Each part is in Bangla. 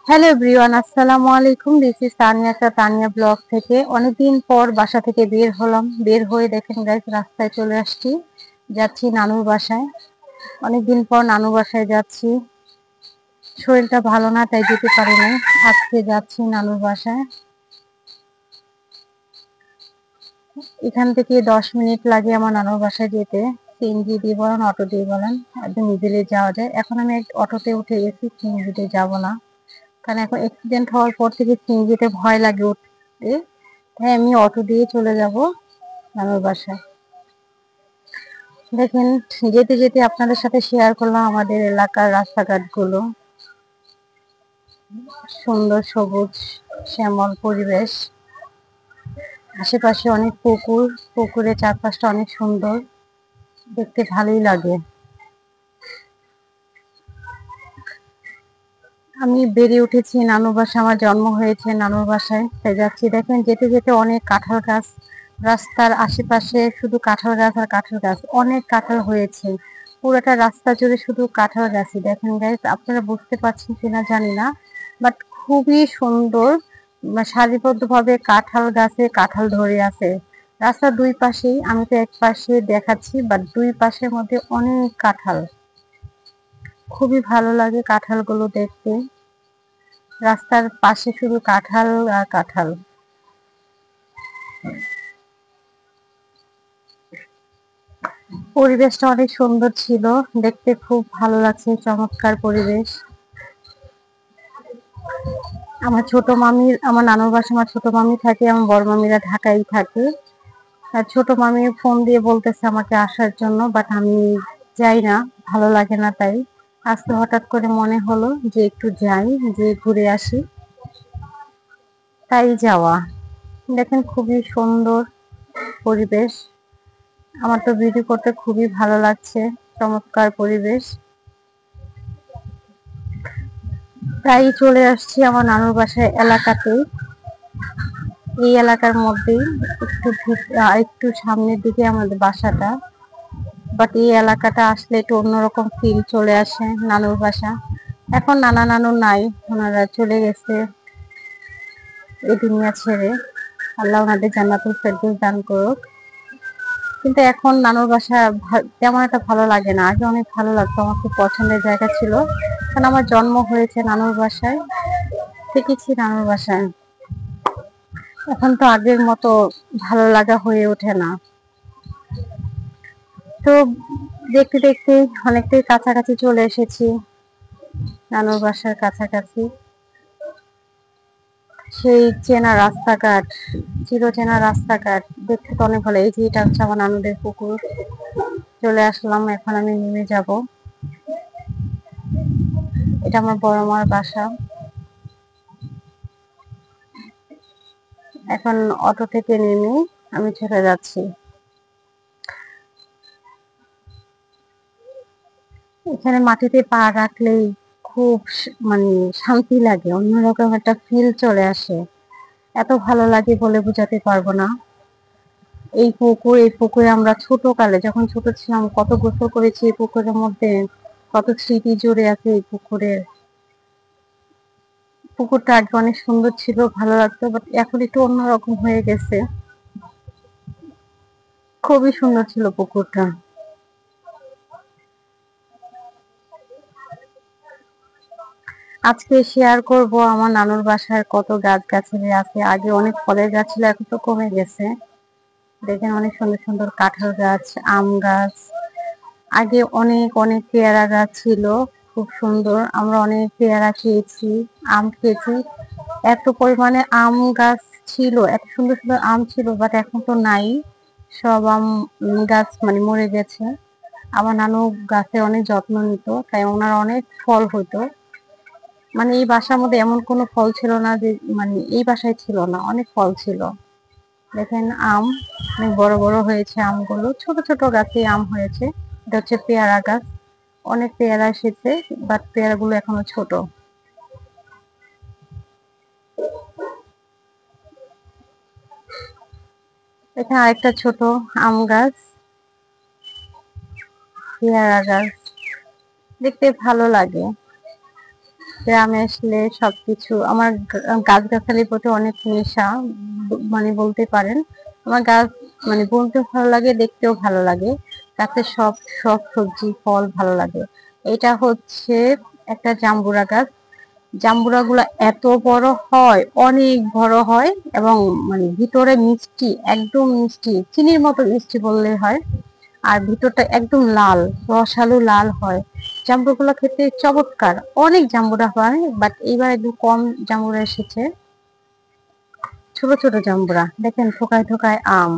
হ্যালো এভরিওয়ান, আসসালামু আলাইকুম। This is Tania Tania blog থেকে। অনেকদিন পর বাসা থেকে বের হলাম। বের হয়ে দেখেন গাইস, রাস্তায় চলে আসছি, যাচ্ছি নানুর বাসায়। অনেকদিন পর নানু বাসায় যাচ্ছি। শরীরটা ভালো না, তাই যেতে পারি নাই। আজকে যাচ্ছি নানুর বাসায়। এখান থেকে 10 মিনিট লাগে আমার নানুর বাসায় যেতে। সিএনজি দিয়ে বলেন, অটো দিয়ে বলেন, একদম ইজিলি যাওয়া যায়। এখন আমি অটোতে উঠে গেছি, সিএনজিতে যাব না, কারণ এখন অ্যাক্সিডেন্ট হওয়ার পর থেকে সিএনজিতে ভয় লাগে উঠতে। তাই আমি অটো দিয়ে চলে যাব নানুর বাসায়। দেখেন, যেতে যেতে আপনাদের সাথে শেয়ার করলাম আমাদের এলাকার রাস্তাঘাট গুলো। সুন্দর সবুজ শ্যামল পরিবেশ, আশেপাশে অনেক পুকুর, পুকুরের চারপাশটা অনেক সুন্দর, দেখতে ভালোই লাগে। আমি বেড়ে উঠেছি নানুর বাসায়, আমার জন্ম হয়েছে নানুর বাসায়, তাই যাচ্ছি। দেখেন, যেতে যেতে অনেক কাঁঠাল গাছ, রাস্তার আশেপাশে শুধু কাঁঠাল গাছ আর কাঁঠাল গাছ, অনেক কাঁঠাল হয়েছে। পুরোটা রাস্তা জুড়ে শুধু কাঁঠাল গাছই। দেখেন গাইস, আপনারা বুঝতে পারছেন কিনা জানি না, বাট খুবই সুন্দর। সারিবদ্ধ ভাবে কাঁঠাল গাছে কাঁঠাল ধরে আছে রাস্তার দুই পাশেই। আমি তো এক পাশে দেখাচ্ছি, বাট দুই পাশের মধ্যে অনেক কাঁঠাল। খুবই ভালো লাগে কাঁঠালগুলো দেখতে। রাস্তার পাশে শুধু কাঁঠাল আর কাঁঠাল। পরিবেশটা অনেক সুন্দর ছিল, দেখতে খুব ভালো লাগছে, চমৎকার পরিবেশ। আমার নানুর বাসায় আমার ছোট মামি থাকে, আমার বড় মামিরা ঢাকায় থাকে। আর ছোট মামি ফোন দিয়ে বলতেছে আমাকে আসার জন্য, বাট আমি যাই না, ভালো লাগে না। তাই আজকে হঠাৎ করে মনে হলো যে একটু যাই, যে ঘুরে আসি, তাই যাওয়া। দেখেন, খুবই সুন্দর পরিবেশ। আমার তো ভিডিও করতে খুবই ভালো লাগছে, চমৎকার পরিবেশ। প্রায় চলে আসছি আমার নানুর বাসায় এলাকাতে। এই এলাকার মধ্যেই একটু সামনের দিকে আমাদের বাসাটা, বাট এই এলাকাটা আসলে একটু অন্যরকম ফিল চলে আসে। নানুর বাসা এখন নানা নানু নাই, ওনারা চলে গেছে এই দুনিয়া ছেড়ে। আল্লাহ ওনাদের জান্নাতুল ফেরদৌস দান করুক। কিন্তু এখন নানুর বাসা তেমন একটা ভালো লাগে না। আগে অনেক ভালো লাগতো, আমার খুব পছন্দের জায়গা ছিল, কারণ আমার জন্ম হয়েছে নানুর বাসায়, থেকেছি নানুর বাসায়। এখন তো আগের মতো ভালো লাগা হয়ে ওঠে না। তো দেখতে দেখতে অনেকটাই কাছাকাছি চলে এসেছি, নানুর বাসার কাছাকাছি। সেই চেনা রাস্তাঘাট, চিরচেনা রাস্তাঘাট দেখতে তো অনেক ভালো। এই যে এটা হচ্ছে আমার নানুদের পুকুর। চলে আসলাম, এখন আমি নেমে যাব। এটা আমার বড় মার বাসা। এখন অটো থেকে নেমে আমি চলে যাচ্ছি। এখানে মাটিতে পা রাখলেই খুব মানে শান্তি লাগে, অন্যরকম একটা ফিল চলে আসে। এত ভালো লাগে বলে বোঝাতে পারবো না। এই পুকুরে আমরা ছোট কালে যখন ছোট ছিলাম কত গোসল করেছি এই পুকুরের মধ্যে, কত স্মৃতি জড়ে আছে এই পুকুরের। পুকুরটা আগে অনেক সুন্দর ছিল, ভালো লাগতো, বাট এখন একটু অন্যরকম হয়ে গেছে। খুবই সুন্দর ছিল পুকুরটা। আজকে শেয়ার করব আমার নানুর বাসায় কত গাছ গাছালি আছে। আগে অনেক ফলের গাছ ছিল, এখন তো কমে গেছে। দেখেন, অনেক সুন্দর সুন্দর কাঁঠাল গাছ, আম গাছ। আগে অনেক অনেক পেয়ারা গাছ ছিল, খুব সুন্দর। আমরা অনেক পেয়ারা খেয়েছি, আম খেয়েছি। এত পরিমাণে আম গাছ ছিল, এত সুন্দর সুন্দর আম ছিল, বাট এখন তো নাই। সব আম গাছ মানে মরে গেছে। আমার নানু গাছে অনেক যত্ন নিত, তাই ওনার অনেক ফল হতো। মানে এই বাসার মধ্যে এমন কোনো ফল ছিল না যে, মানে এই বাসায় ছিল না, অনেক ফল ছিল। দেখেন, আম অনেক বড় বড় হয়েছে আমগুলো, ছোট ছোট গাছে আম হয়েছে। এটা হচ্ছে পেয়ারা গাছ, অনেক পেয়ারা এসেছে, বাট পেয়ারাগুলো এখনো ছোট। এখানে আরেকটা ছোট আম গাছ, পেয়ারা গাছ, দেখতে ভালো লাগে। গ্রামে আসলে সবকিছু আমার গাছগাছালির প্রতি অনেক নেশা, মানে বলতে পারেন। আমার গাছ মানে বলতে ভালো লাগে, দেখতেও ভালো লাগে। গাছের সব সব সবজি ফল ভালো লাগে। এটা হচ্ছে একটা জাম্বুরা গাছ। জাম্বুরা গুলা এত বড় হয়, অনেক বড় হয়, এবং মানে ভিতরে মিষ্টি, একদম মিষ্টি, চিনির মতো মিষ্টি বললে হয়। আর ভিতরটা একদম লাল, রসালো লাল হয়। জাম্বুরা গুলো খেতে চমৎকার। অনেক জাম্বুরা হয়, বাট এইবার একটু কম জাম্বুরা এসেছে। ছোট ছোট জাম্বুরা, দেখেন থোকায় থোকায় আম।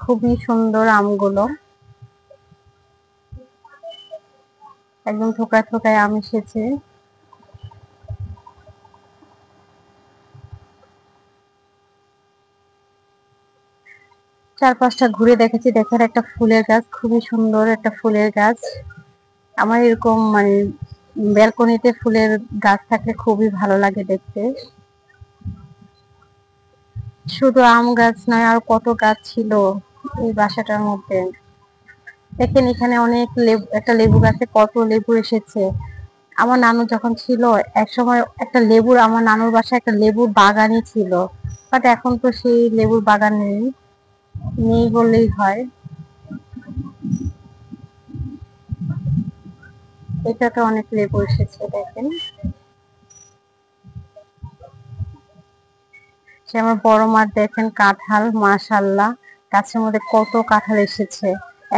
খুবই সুন্দর আমগুলো, একদম থোকায় থোকায় আম এসেছে। চারপাশটা ঘুরে দেখেছি, দেখেন একটা ফুলের গাছ, খুবই সুন্দর একটা ফুলের গাছ। আমার এরকম মানে ব্যালকনিতে ফুলের গাছ থাকলে খুবই ভালো লাগে দেখতে। শুধু আম গাছ নয়, আর কত গাছ ছিল এই বাসাটার মধ্যে। দেখেন এখানে অনেক লেবু, একটা লেবু গাছে কত লেবু এসেছে। আমার নানু যখন ছিল, এক সময় একটা লেবুর, আমার নানুর বাসায় একটা লেবুর বাগানই ছিল। বাট এখন তো সেই লেবুর বাগান নেই, নেই বললেই হয়। এটাতে অনেক লেবু এসেছে দেখেন। সে আমার বড় মা, দেখেন কাঁঠাল, মাশাআল্লাহ, গাছের মধ্যে কত কাঁঠাল এসেছে,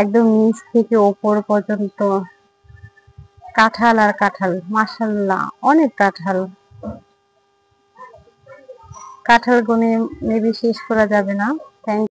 একদম নিচ থেকে ওপর পর্যন্ত কাঁঠাল আর কাঁঠাল, মাশাআল্লাহ, অনেক কাঁঠাল। কাঁঠাল গুনে মেবি শেষ করা যাবে না। থ্যাংক